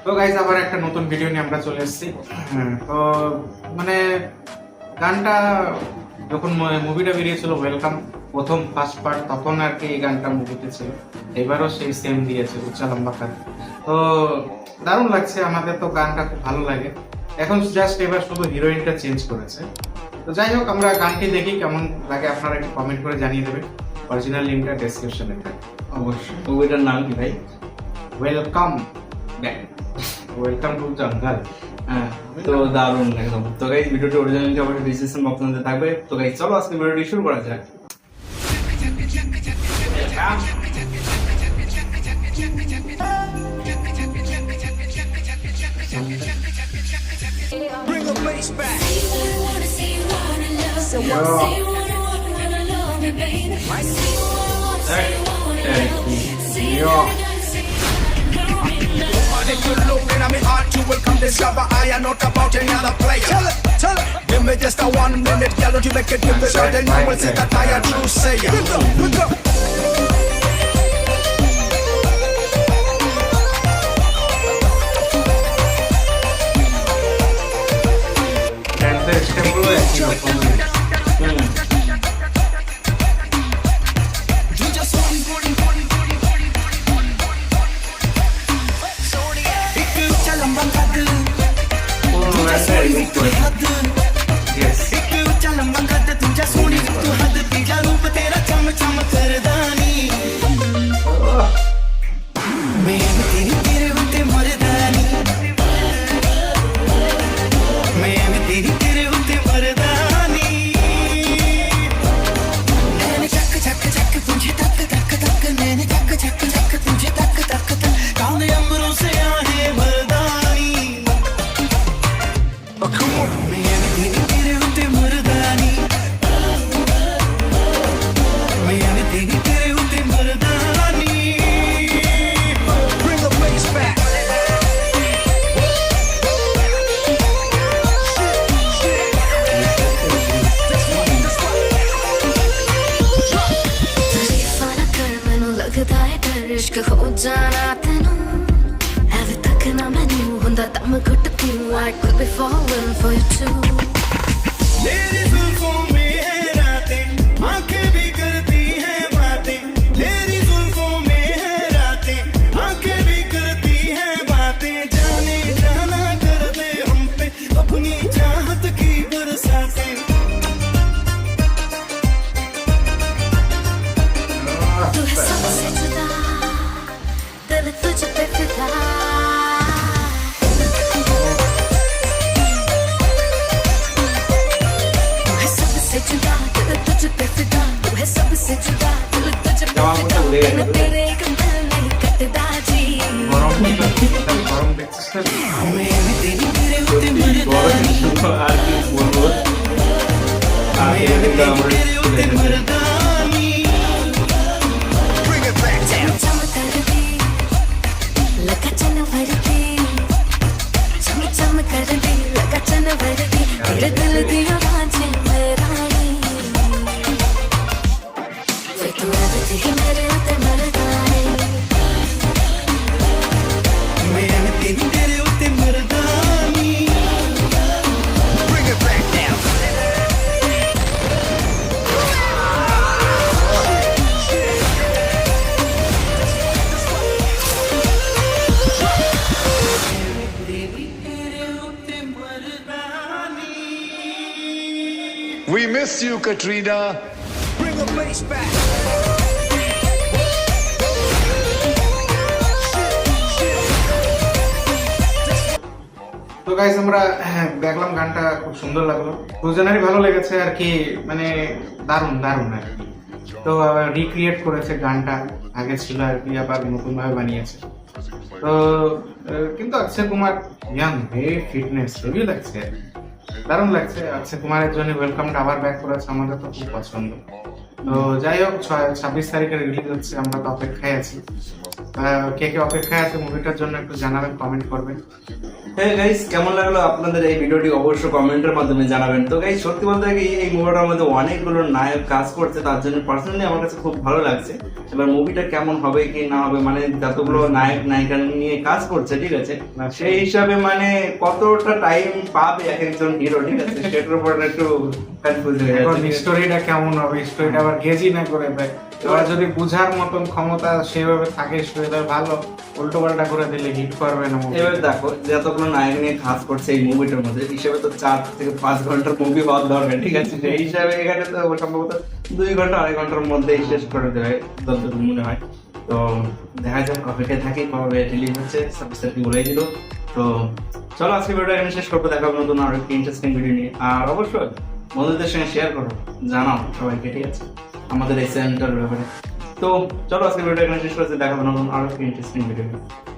তো গাইস আবার একটা নতুন ভিডিও নিয়ে আমরা চলে এসেছি। তো মানে গানটা যখন মুভিটা বেরিয়েছিল ওয়েলকাম প্রথম ফার্স্ট পার্ট, তখন আর কি এই গানটা মুভিতে ছিল। এবারও সেই সেম দিয়েছে উচ্চা লম্বা কাজ। তো দারুণ লাগছে, আমাদের তো গানটা খুব ভালো লাগে। এখন জাস্ট এবার শুধু হিরোইনটা চেঞ্জ করেছে। তো যাই হোক, আমরা গানটি দেখি কেমন লাগে, আপনারা একটু কমেন্ট করে জানিয়ে দেবেন। অরিজিনাল লিঙ্কটা ডেসক্রিপশনে থাকে। অবশ্যই। মুভিটার নাম কি ভাই? ওয়েলকাম ব্যাক, ওয়েলকাম টু জঙ্গল। হ্যাঁ, তো দারুণ একদম। তো গাইস ভিডিওটি অরিজিনালি অবশ্যই ডিসক্রিপশন বক্সে মধ্যে থাকবে। তো গাইস চলো আজকে ভিডিওটি শুরু করা যাক। Bring the bass back. If you look in my heart, you will come discover I am not about any other player. Tell it. Give me just a 1 minute, girl, don't you make it give it shot, then you will see that I am true sayer. Pick up. हो जाना तेनू एवे तक ना मैनू हुंदा दम घुट क्यों I could be falling for you too। तेरी जुल्फों में है रातें, आंखें भी करती हैं बातें। तेरी जुल्फों में है रातें, आंखें भी करती हैं बातें। जाने जाना कर दे हम पे अपनी चाहत की बरसातें। तू है सबसे जुदा, दिल तुझ पे फिदा। तू है सबसे जुदा, दिल तुझ पे फिदा। तू है सबसे जुदा, दिल तुझ पे फिदा। बिन तेरे एक पल नहीं कटदा जी। গরম দেখছিস না? मैं भी तेरी तेरे होते मरदानी। আর কি বলবো? मैं भी तेरे होते मरदानी। Bring it back down. चम करदी लगा चन भरदी, चम चम करदी लगा चन भरदी। तेरे दिल दी आवाज़ें मेरानी, फिर तू आदत ही मेरे उते मरदानी। मैं भी तेरे होते मरदानी। Bring it back down. We miss you, Katrina. Bring the bass back. তো গাইস আমরা দেখলাম, গানটা খুব সুন্দর লাগলো, দুজনেরই ভালো লেগেছে আর কি। মানে দারুণ দারুণ আর কি। তো রিক্রিয়েট করেছে গানটা, আগে ছিল আর কি, আবার নতুন ভাবে বানিয়েছে। তো কিন্তু Akshay Kumar young very fitness heavy লাগছে, দারুণ লাগছে। অক্ষয় কুমারের জন্য ওয়েলকামটা আবার ব্যাক করেছে, আমাদের তো খুব পছন্দ। তো যাই হোক, 26 তারিখে রিলিজ হচ্ছে, আমরা তো অপেক্ষায় আছি। তো কে কে অপেক্ষায় আছে মুভিটার জন্য একটু জানাবেন, কমেন্ট করবেন। হ্যাঁ গাইস, কেমন লাগলো আপনাদের এই ভিডিওটি অবশ্যই কমেন্টের মাধ্যমে জানাবেন। তো গাইস সত্যি বলতে কি এই মুভিটার মধ্যে অনেকগুলো নায়ক কাজ করছে, তার জন্য পার্সোনালি আমার কাছে খুব ভালো লাগছে। এবার মুভিটা কেমন হবে কি না হবে, মানে যতগুলো নায়ক নায়িকা নিয়ে কাজ করছে, ঠিক আছে, সেই হিসাবে মানে কতটা টাইম পাবে এক একজন হিরো, ঠিক আছে, সেটার উপর একটু কনফিউজ হয়ে এখন যাচ্ছে। স্টোরিটা কেমন হবে, স্টোরিটা আবার গেজি না করে দেয়। এবার যদি বুঝার মতন ক্ষমতা সেভাবে থাকে, স্টোরিটা ভালো, উল্টো পাল্টা করে দিলে হিট করবে না movie। এবার দেখো যতগুলো নায়ক নিয়ে কাজ করছে এই মুভিটার মধ্যে, হিসেবে তো 4 থেকে 5 ঘন্টার মুভি হওয়ার দরকার, ঠিক আছে, সেই হিসাবে এখানে তো সম্ভবত 2 ঘন্টা 2.5 ঘন্টার মধ্যেই শেষ করে দেবে যতটুকু মনে হয়। তো দেখা যাক অপেক্ষায় থাকি কবে রিলিজ হচ্ছে, সাবস্ক্রাইব বলেই দিল। তো চলো আজকে ভিডিওটা এখানে শেষ করবো, দেখা হবে নতুন আরো একটি ইন্টারেস্টিং ভিডিও নিয়ে। আর অবশ্যই বন্ধুদের সঙ্গে শেয়ার করো, জানাও সবাইকে, ঠিক আছে, আমাদের এই চ্যানেলটার ব্যাপারে। তো চলো আজকে ভিডিওটা এখানে শেষ করছি, দেখা হবে নতুন আরো একটি ইন্টারেস্টিং ভিডিও নিয়ে।